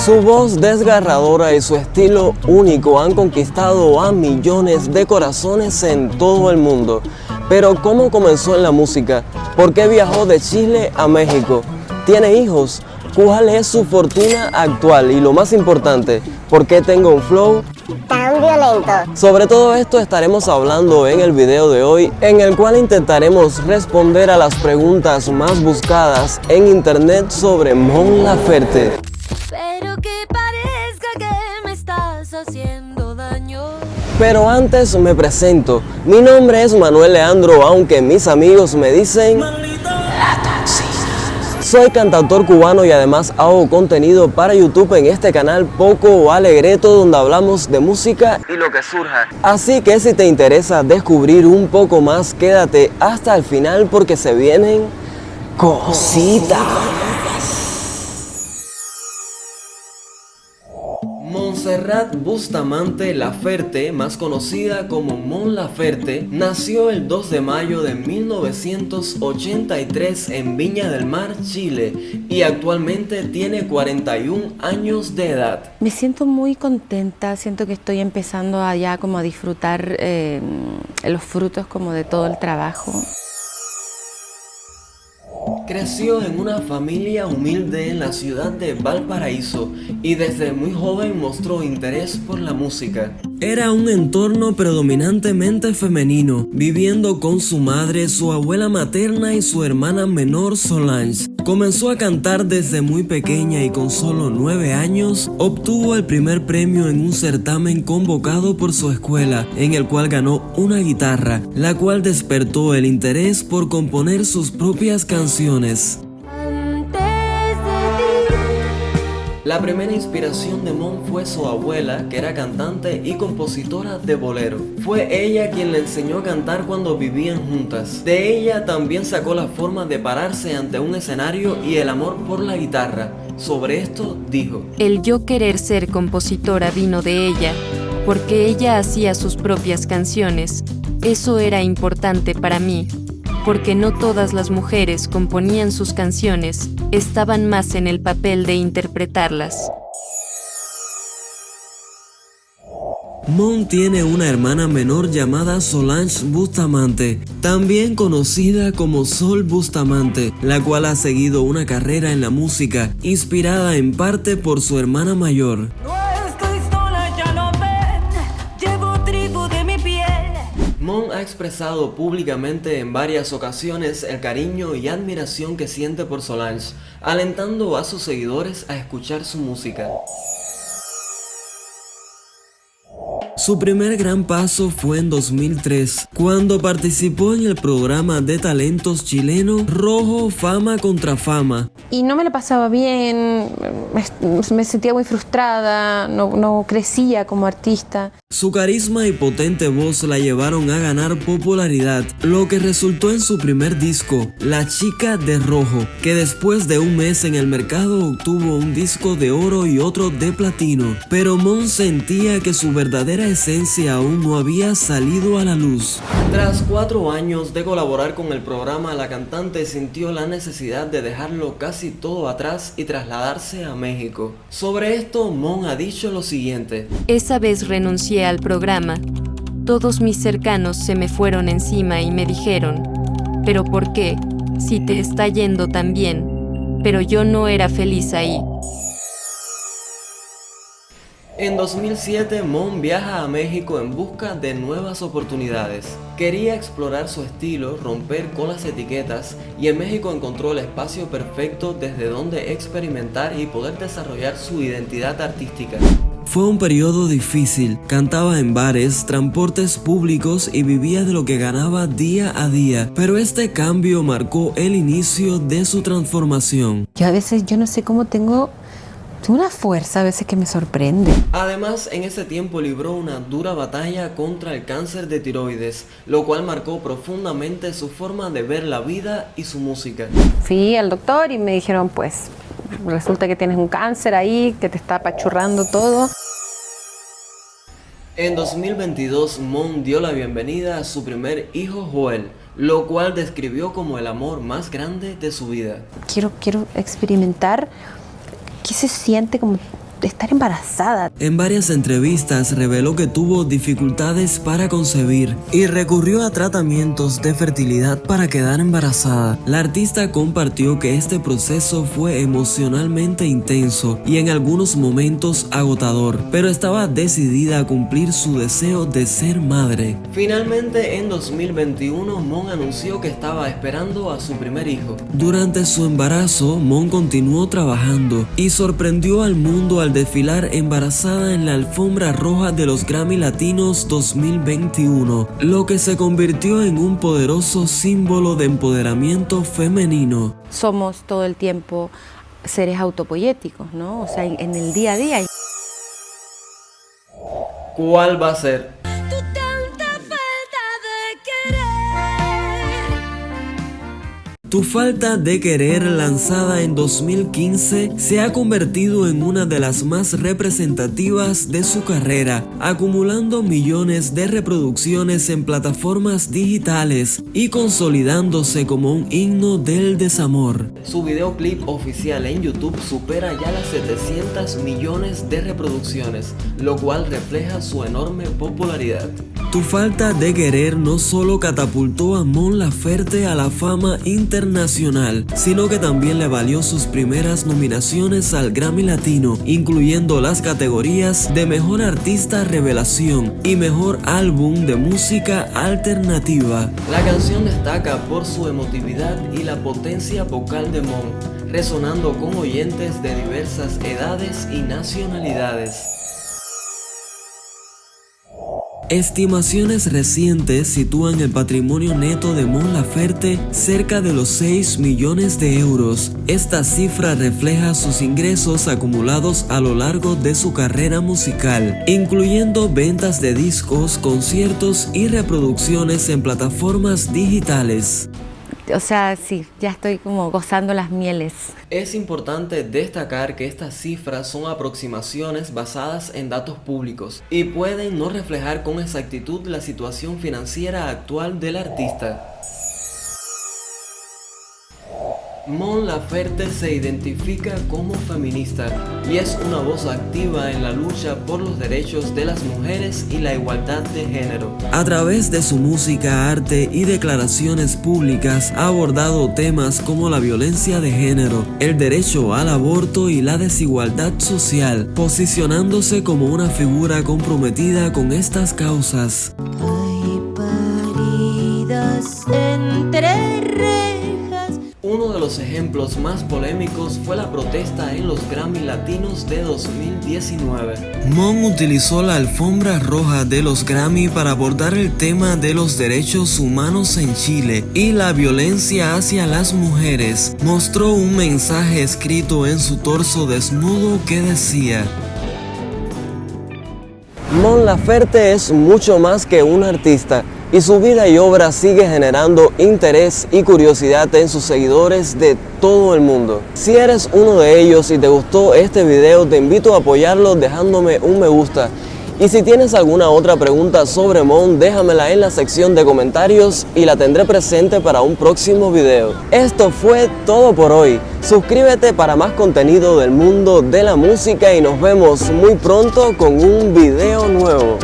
Su voz desgarradora y su estilo único han conquistado a millones de corazones en todo el mundo. Pero ¿cómo comenzó en la música? ¿Por qué viajó de Chile a México? ¿Tiene hijos? ¿Cuál es su fortuna actual? Y lo más importante, ¿por qué tengo un flow tan violento? Sobre todo esto estaremos hablando en el video de hoy, en el cual intentaremos responder a las preguntas más buscadas en internet sobre Mon Laferte. Pero que parezca que me estás haciendo daño. Pero antes me presento, mi nombre es Manuel Leandro, aunque mis amigos me dicen La Toxina. Soy cantautor cubano y además hago contenido para YouTube en este canal Poco Alegreto, donde hablamos de música y lo que surja. Así que si te interesa descubrir un poco más, quédate hasta el final porque se vienen cositas. Montserrat Bustamante Laferte, más conocida como Mon Laferte, nació el 2 de mayo de 1983 en Viña del Mar, Chile, y actualmente tiene 41 años de edad. Me siento muy contenta, siento que estoy empezando allá como a disfrutar los frutos como de todo el trabajo. Creció en una familia humilde en la ciudad de Valparaíso y desde muy joven mostró interés por la música. Era un entorno predominantemente femenino, viviendo con su madre, su abuela materna y su hermana menor Solange. Comenzó a cantar desde muy pequeña y con solo 9 años obtuvo el primer premio en un certamen convocado por su escuela, en el cual ganó una guitarra, la cual despertó el interés por componer sus propias canciones. La primera inspiración de Mon fue su abuela, que era cantante y compositora de bolero. Fue ella quien le enseñó a cantar cuando vivían juntas. De ella también sacó la forma de pararse ante un escenario y el amor por la guitarra. Sobre esto dijo: El yo querer ser compositora vino de ella, porque ella hacía sus propias canciones. Eso era importante para mí, porque no todas las mujeres componían sus canciones, estaban más en el papel de interpretarlas. Mon tiene una hermana menor llamada Solange Bustamante, también conocida como Sol Bustamante, la cual ha seguido una carrera en la música, inspirada en parte por su hermana mayor. Mon ha expresado públicamente en varias ocasiones el cariño y admiración que siente por Solange, alentando a sus seguidores a escuchar su música. Su primer gran paso fue en 2003, cuando participó en el programa de talentos chileno Rojo Fama contra Fama. Y no me la pasaba bien, me sentía muy frustrada, no crecía como artista. Su carisma y potente voz la llevaron a ganar popularidad, lo que resultó en su primer disco, La Chica de Rojo, que después de un mes en el mercado obtuvo un disco de oro y otro de platino. Pero Mon sentía que su verdadera esencia aún no había salido a la luz. Tras 4 años de colaborar con el programa, la cantante sintió la necesidad de dejarlo casi todo atrás y trasladarse a México. Sobre esto, Mon ha dicho lo siguiente: Esa vez renuncié al programa. Todos mis cercanos se me fueron encima y me dijeron, ¿pero por qué? Si te está yendo tan bien. Pero yo no era feliz ahí. En 2007, Mon viaja a México en busca de nuevas oportunidades. Quería explorar su estilo, romper con las etiquetas, y en México encontró el espacio perfecto desde donde experimentar y poder desarrollar su identidad artística. Fue un periodo difícil, cantaba en bares, transportes públicos y vivía de lo que ganaba día a día, pero este cambio marcó el inicio de su transformación. Yo a veces no sé cómo tengo una fuerza a veces que me sorprende. Además, en ese tiempo libró una dura batalla contra el cáncer de tiroides, lo cual marcó profundamente su forma de ver la vida y su música. Fui al doctor y me dijeron, pues, resulta que tienes un cáncer ahí, que te está apachurrando todo. En 2022, Mon dio la bienvenida a su primer hijo Joel, lo cual describió como el amor más grande de su vida. Quiero experimentar qué se siente como estar embarazada. En varias entrevistas reveló que tuvo dificultades para concebir y recurrió a tratamientos de fertilidad para quedar embarazada. La artista compartió que este proceso fue emocionalmente intenso y en algunos momentos agotador, pero estaba decidida a cumplir su deseo de ser madre. Finalmente, en 2021, Mon anunció que estaba esperando a su primer hijo. Durante su embarazo, Mon continuó trabajando y sorprendió al mundo al desfilar embarazada en la alfombra roja de los Grammy Latinos 2021, lo que se convirtió en un poderoso símbolo de empoderamiento femenino. Somos todo el tiempo seres autopoyéticos, ¿no? O sea, en el día a día. ¿Cuál va a ser? Tu falta de querer, lanzada en 2015, se ha convertido en una de las más representativas de su carrera, acumulando millones de reproducciones en plataformas digitales y consolidándose como un himno del desamor. Su videoclip oficial en YouTube supera ya las 700 millones de reproducciones, lo cual refleja su enorme popularidad. Tu falta de querer no solo catapultó a Mon Laferte a la fama internacional, sino que también le valió sus primeras nominaciones al Grammy Latino, incluyendo las categorías de Mejor Artista Revelación y Mejor Álbum de Música Alternativa. La canción destaca por su emotividad y la potencia vocal de Mon, resonando con oyentes de diversas edades y nacionalidades. Estimaciones recientes sitúan el patrimonio neto de Mon Laferte cerca de los 6 millones de euros. Esta cifra refleja sus ingresos acumulados a lo largo de su carrera musical, incluyendo ventas de discos, conciertos y reproducciones en plataformas digitales. O sea, sí, ya estoy como gozando las mieles. Es importante destacar que estas cifras son aproximaciones basadas en datos públicos y pueden no reflejar con exactitud la situación financiera actual del artista. Mon Laferte se identifica como feminista y es una voz activa en la lucha por los derechos de las mujeres y la igualdad de género. A través de su música, arte y declaraciones públicas ha abordado temas como la violencia de género, el derecho al aborto y la desigualdad social, posicionándose como una figura comprometida con estas causas. Hay paridas entre rejas. Uno de los ejemplos más polémicos fue la protesta en los Grammy Latinos de 2019. Mon utilizó la alfombra roja de los Grammy para abordar el tema de los derechos humanos en Chile y la violencia hacia las mujeres. Mostró un mensaje escrito en su torso desnudo que decía: Mon Laferte es mucho más que un artista, y su vida y obra sigue generando interés y curiosidad en sus seguidores de todo el mundo. Si eres uno de ellos y te gustó este video, te invito a apoyarlo dejándome un me gusta. Y si tienes alguna otra pregunta sobre Mon, déjamela en la sección de comentarios y la tendré presente para un próximo video. Esto fue todo por hoy. Suscríbete para más contenido del mundo de la música y nos vemos muy pronto con un video nuevo.